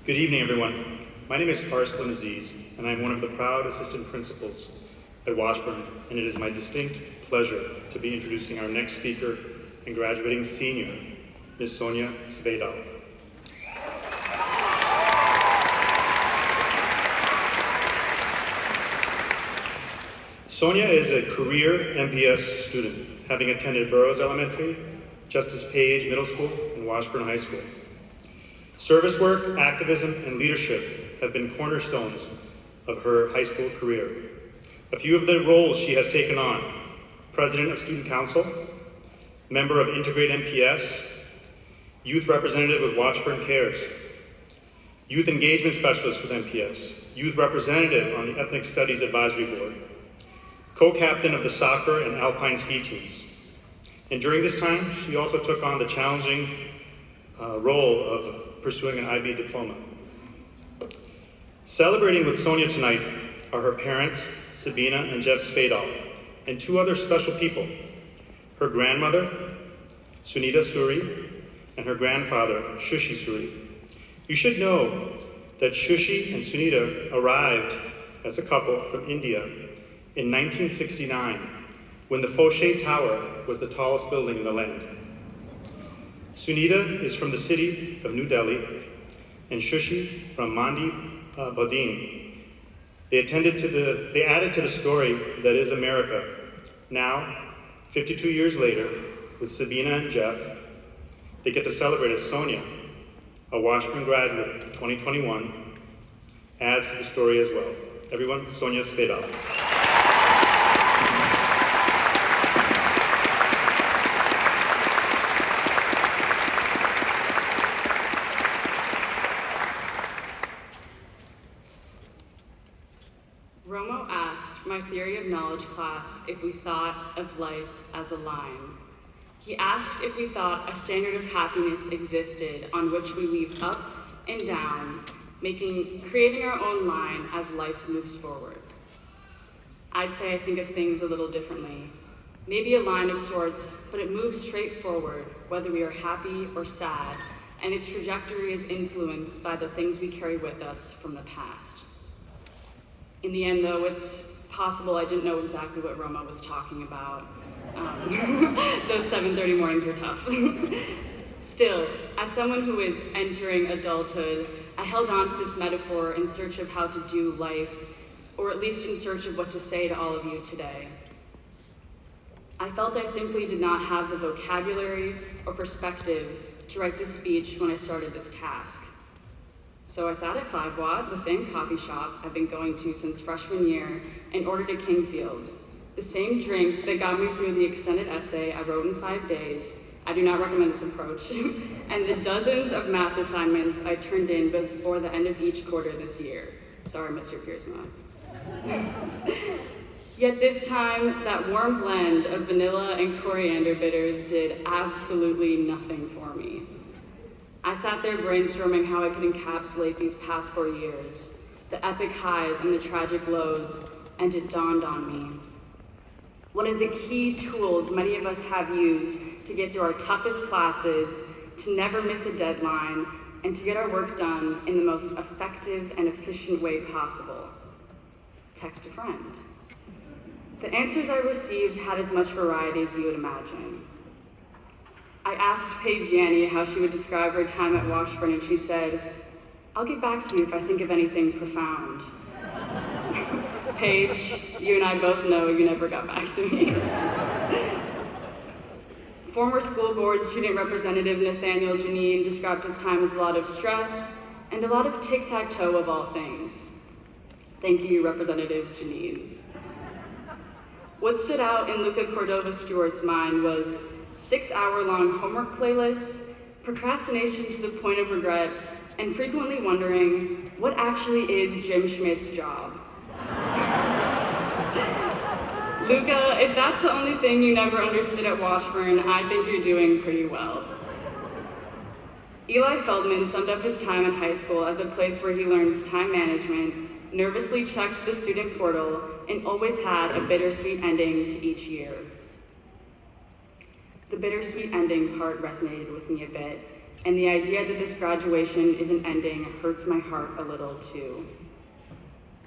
Good evening, everyone. My name is Arslan Aziz, and I'm one of the proud assistant principals at Washburn, and it is my distinct pleasure to be introducing our next speaker and graduating senior, Ms. Sonia Svedahl. Sonia is a career MPS student, having attended Burroughs Elementary, Justice Page Middle School, and Washburn High School. Service work, activism, and leadership have been cornerstones of her high school career. A few of the roles she has taken on: President of Student Council, member of Integrate MPS, Youth Representative with Washburn Cares, Youth Engagement Specialist with MPS, Youth Representative on the Ethnic Studies Advisory Board, co-captain of the soccer and alpine ski teams. And during this time, she also took on the challenging role of pursuing an IB diploma. Celebrating with Sonia tonight are her parents, Sabina and Jeff Svedahl, and two other special people: her grandmother, Sunita Suri, and her grandfather, Shushi Suri. You should know that Shushi and Sunita arrived as a couple from India in 1969, when the Foshay Tower was the tallest building in the land. Sunita is from the city of New Delhi, and Shushi from Mandi Bodin. They added to the story that is America. Now, 52 years later, with Sabina and Jeff, they get to celebrate as Sonia, a Washburn graduate of 2021, adds to the story as well. Everyone, Sonia Svedahl. My theory of knowledge class if we thought of life as a line. He asked if we thought a standard of happiness existed on which we weave up and down, creating our own line as life moves forward. I'd say I think of things a little differently. Maybe a line of sorts, but it moves straight forward, whether we are happy or sad, and its trajectory is influenced by the things we carry with us from the past. In the end, though, it's possible I didn't know exactly what Roma was talking about. Those 7:30 mornings were tough. Still, as someone who is entering adulthood, I held on to this metaphor in search of how to do life, or at least in search of what to say to all of you today. I felt I simply did not have the vocabulary or perspective to write this speech when I started this task. So I sat at 5 Watt, the same coffee shop I've been going to since freshman year, and ordered a Kingfield, the same drink that got me through the extended essay I wrote in 5 days. I do not recommend this approach, and the dozens of math assignments I turned in before the end of each quarter this year. Sorry, Mr. Piersma. Yet this time, that warm blend of vanilla and coriander bitters did absolutely nothing for me. I sat there brainstorming how I could encapsulate these past 4 years, the epic highs and the tragic lows, and it dawned on me. One of the key tools many of us have used to get through our toughest classes, to never miss a deadline, and to get our work done in the most effective and efficient way possible: text a friend. The answers I received had as much variety as you would imagine. I asked Paige Yanni how she would describe her time at Washburn, and she said, "I'll get back to you if I think of anything profound." Paige, you and I both know you never got back to me. Former school board student representative Nathaniel Janine described his time as a lot of stress and a lot of tic-tac-toe of all things. Thank you, Representative Janine. What stood out in Luca Cordova Stewart's mind was 6-hour-long homework playlists, procrastination to the point of regret, and frequently wondering, what actually is Jim Schmidt's job? Luca, if that's the only thing you never understood at Washburn, I think you're doing pretty well. Eli Feldman summed up his time in high school as a place where he learned time management, nervously checked the student portal, and always had a bittersweet ending to each year. The bittersweet ending part resonated with me a bit, And the idea that this graduation isn't ending hurts my heart a little too.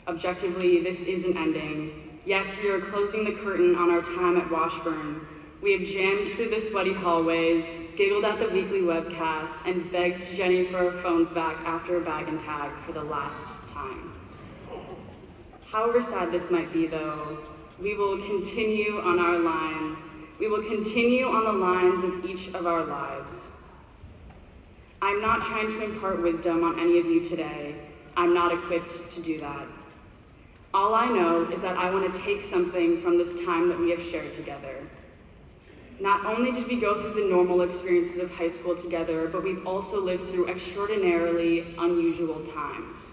Objectively, this isn't ending. Yes, we are closing the curtain on our time at Washburn. We have jammed through the sweaty hallways, giggled at the weekly webcast, and begged Jenny for our phones back after a bag and tag for the last time. However sad this might be though, we will continue on our lines. We will continue on the lines of each of our lives. I'm not trying to impart wisdom on any of you today. I'm not equipped to do that. All I know is that I want to take something from this time that we have shared together. Not only did we go through the normal experiences of high school together, but we've also lived through extraordinarily unusual times.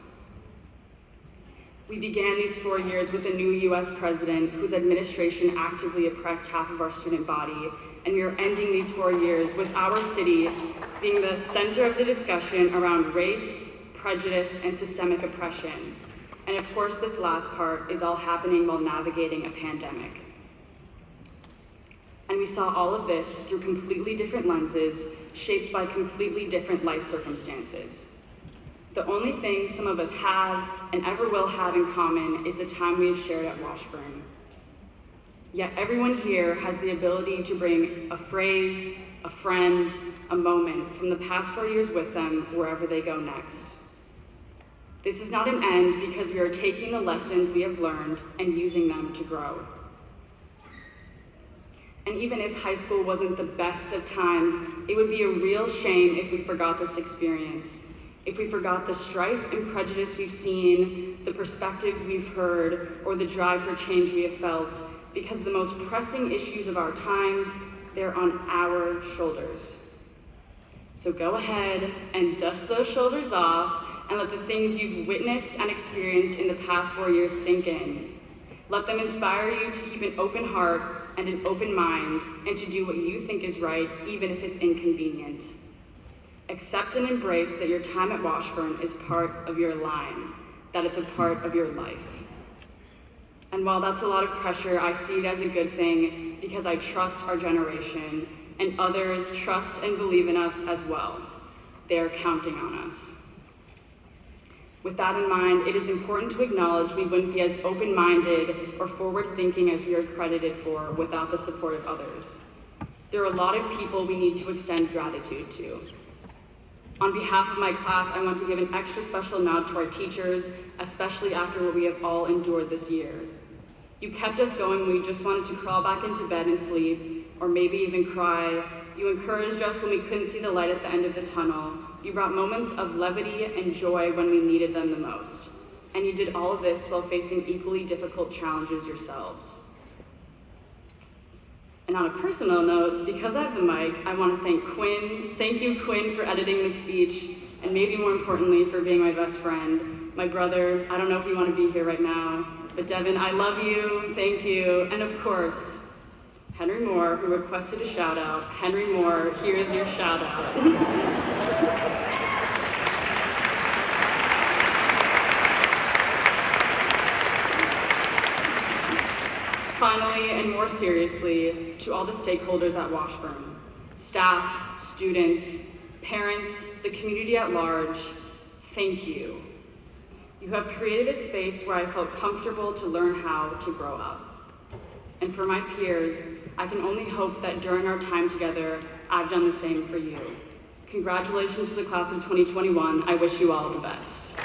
We began these 4 years with a new US president whose administration actively oppressed half of our student body, and we are ending these 4 years with our city being the center of the discussion around race, prejudice, and systemic oppression. And of course, this last part is all happening while navigating a pandemic. And we saw all of this through completely different lenses, shaped by completely different life circumstances. The only thing some of us have and ever will have in common is the time we have shared at Washburn. Yet everyone here has the ability to bring a phrase, a friend, a moment from the past 4 years with them wherever they go next. This is not an end because we are taking the lessons we have learned and using them to grow. And even if high school wasn't the best of times, it would be a real shame if we forgot this experience. If we forgot the strife and prejudice we've seen, the perspectives we've heard, or the drive for change we have felt, because the most pressing issues of our times, they're on our shoulders. So go ahead and dust those shoulders off and let the things you've witnessed and experienced in the past 4 years sink in. Let them inspire you to keep an open heart and an open mind, and to do what you think is right, even if it's inconvenient. Accept and embrace that your time at Washburn is part of your line, that it's a part of your life. And while that's a lot of pressure, I see it as a good thing because I trust our generation, and others trust and believe in us as well. They are counting on us. With that in mind, it is important to acknowledge we wouldn't be as open-minded or forward-thinking as we are credited for without the support of others. There are a lot of people we need to extend gratitude to. On behalf of my class, I want to give an extra special nod to our teachers, especially after what we have all endured this year. You kept us going when we just wanted to crawl back into bed and sleep, or maybe even cry. You encouraged us when we couldn't see the light at the end of the tunnel. You brought moments of levity and joy when we needed them the most. And you did all of this while facing equally difficult challenges yourselves. And on a personal note, because I have the mic, I want to thank Quinn. Thank you, Quinn, for editing this speech, and maybe more importantly, for being my best friend, my brother. I don't know if you want to be here right now, but Devin, I love you, thank you. And of course, Henry Moore, who requested a shout out. Henry Moore, here's your shout out. Finally, and more seriously, to all the stakeholders at Washburn, staff, students, parents, the community at large, thank you. You have created a space where I felt comfortable to learn how to grow up. And for my peers, I can only hope that during our time together, I've done the same for you. Congratulations to the class of 2021. I wish you all the best.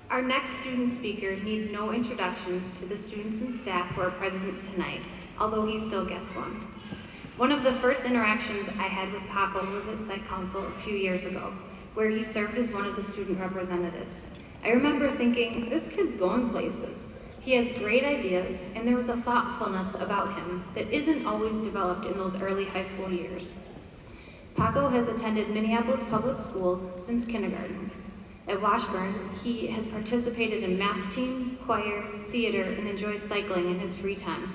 Our next student speaker needs no introductions to the students and staff who are present tonight, although he still gets one. One of the first interactions I had with Paco was at Site Council a few years ago, where he served as one of the student representatives. I remember thinking, this kid's going places. He has great ideas, and there was a thoughtfulness about him that isn't always developed in those early high school years. Paco has attended Minneapolis public schools since kindergarten. At Washburn, he has participated in math team, choir, theater, and enjoys cycling in his free time.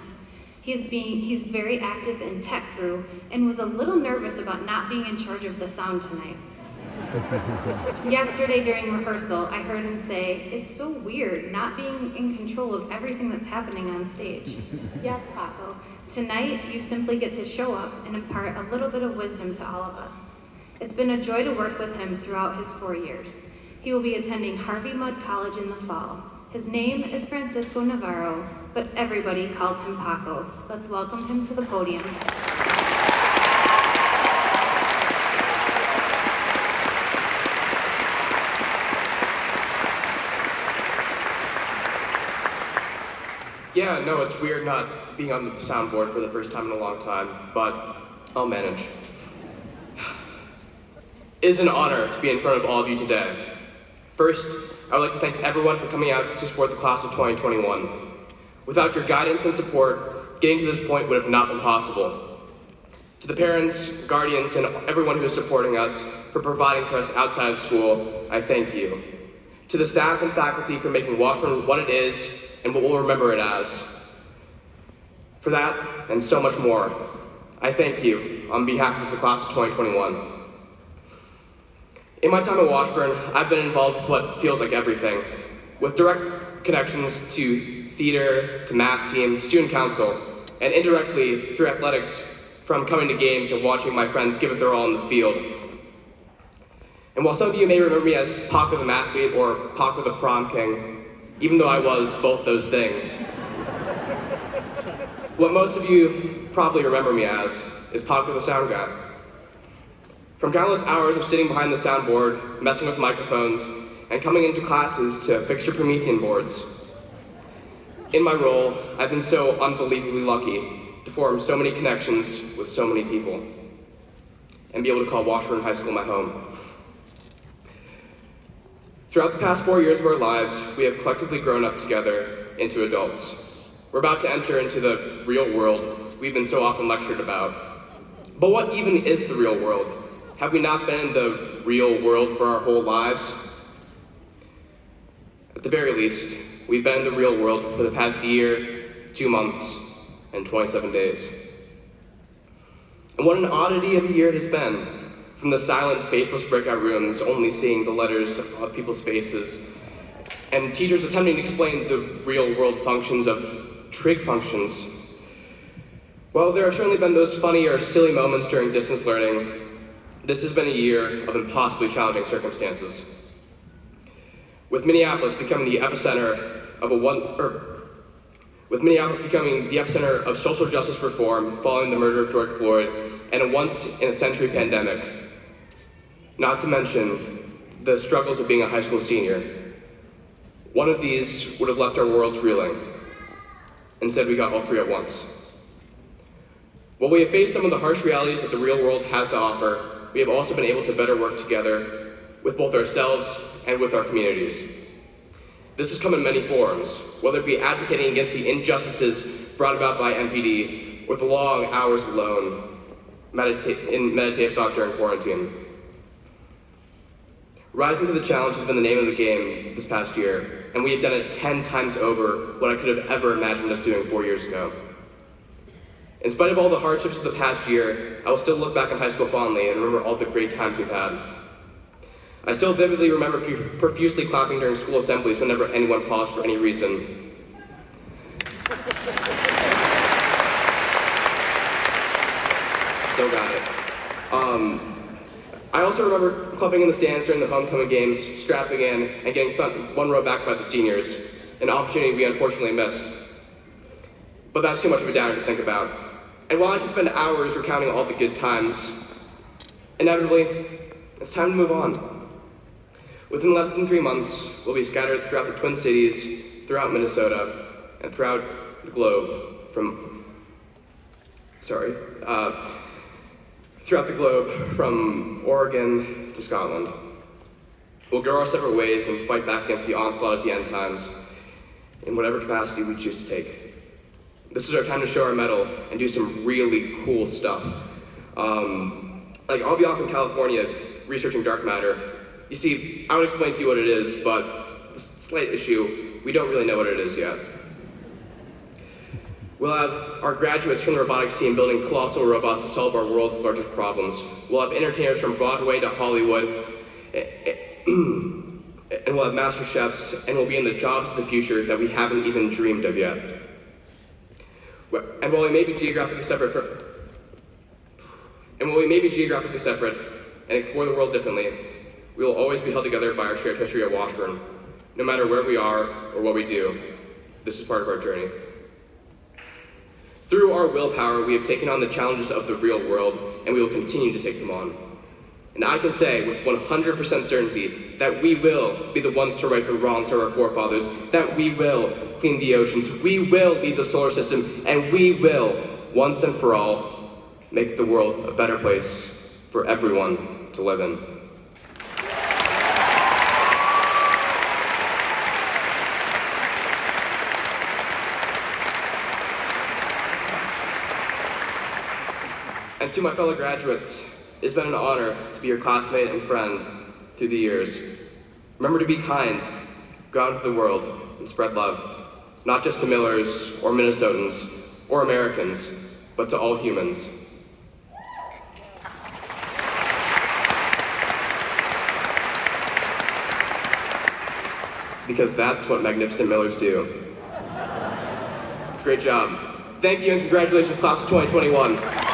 He's very active in tech crew and was a little nervous about not being in charge of the sound tonight. Yesterday during rehearsal, I heard him say, "It's so weird not being in control of everything that's happening on stage." Yes, Paco. Tonight, you simply get to show up and impart a little bit of wisdom to all of us. It's been a joy to work with him throughout his 4 years. He will be attending Harvey Mudd College in the fall. His name is Francisco Navarro, but everybody calls him Paco. Let's welcome him to the podium. Yeah, no, it's weird not being on the soundboard for the first time in a long time, but I'll manage. It is an honor to be in front of all of you today. First, I would like to thank everyone for coming out to support the class of 2021. Without your guidance and support, getting to this point would have not been possible. To the parents, guardians, and everyone who is supporting us for providing for us outside of school, I thank you. To the staff and faculty for making Washburn what it is and what we'll remember it as. For that, and so much more, I thank you on behalf of the class of 2021. In my time at Washburn, I've been involved with what feels like everything, with direct connections to theater, to math team, to student council, and indirectly through athletics from coming to games and watching my friends give it their all in the field. And while some of you may remember me as Paco the mathlete or Paco the prom king, even though I was both those things, what most of you probably remember me as is Paco the sound guy. From countless hours of sitting behind the soundboard, messing with microphones, and coming into classes to fix your Promethean boards. In my role, I've been so unbelievably lucky to form so many connections with so many people, and be able to call Washburn High School my home. Throughout the past 4 years of our lives, we have collectively grown up together into adults. We're about to enter into the real world we've been so often lectured about. But what even is the real world? Have we not been in the real world for our whole lives? At the very least, we've been in the real world for the past year, 2 months, and 27 days. And what an oddity of a year it has been. From the silent, faceless breakout rooms, only seeing the letters of people's faces, and teachers attempting to explain the real world functions of trig functions. While there have certainly been those funny or silly moments during distance learning, this has been a year of impossibly challenging circumstances. With Minneapolis becoming the epicenter of social justice reform following the murder of George Floyd and a once-in-a-century pandemic. Not to mention the struggles of being a high school senior. One of these would have left our worlds reeling. Instead, we got all three at once. While we have faced some of the harsh realities that the real world has to offer, we have also been able to better work together with both ourselves and with our communities. This has come in many forms, whether it be advocating against the injustices brought about by MPD or the long hours alone in meditative thought during quarantine. Rising to the challenge has been the name of the game this past year, and we have done it 10 times over what I could have ever imagined us doing 4 years ago. In spite of all the hardships of the past year, I will still look back on high school fondly and remember all the great times we've had. I still vividly remember profusely clapping during school assemblies whenever anyone paused for any reason. Still got it. I also remember clapping in the stands during the homecoming games, strapping in, and getting one row back by the seniors, an opportunity we unfortunately missed. But that's too much of a downer to think about. And while I can spend hours recounting all the good times, inevitably, it's time to move on. Within less than 3 months, we'll be scattered throughout the Twin Cities, throughout Minnesota, and throughout the globe from Oregon to Scotland. We'll go our separate ways and fight back against the onslaught of the end times in whatever capacity we choose to take. This is our time to show our mettle and do some really cool stuff. I'll be off in California researching dark matter. You see, I would explain to you what it is, but the slight issue, we don't really know what it is yet. We'll have our graduates from the robotics team building colossal robots to solve our world's largest problems. We'll have entertainers from Broadway to Hollywood, and we'll have master chefs, and we'll be in the jobs of the future that we haven't even dreamed of yet. And while we may be geographically separate and explore the world differently, we will always be held together by our shared history at Washburn. No matter where we are or what we do, this is part of our journey. Through our willpower, we have taken on the challenges of the real world, and we will continue to take them on. And I can say with 100% certainty that we will be the ones to right the wrongs of our forefathers, that we will clean the oceans, we will lead the solar system, and we will, once and for all, make the world a better place for everyone to live in. And to my fellow graduates, it's been an honor to be your classmate and friend through the years. Remember to be kind, go out into the world, and spread love, not just to Millers or Minnesotans or Americans, but to all humans. Because that's what magnificent Millers do. Great job. Thank you and congratulations, class of 2021.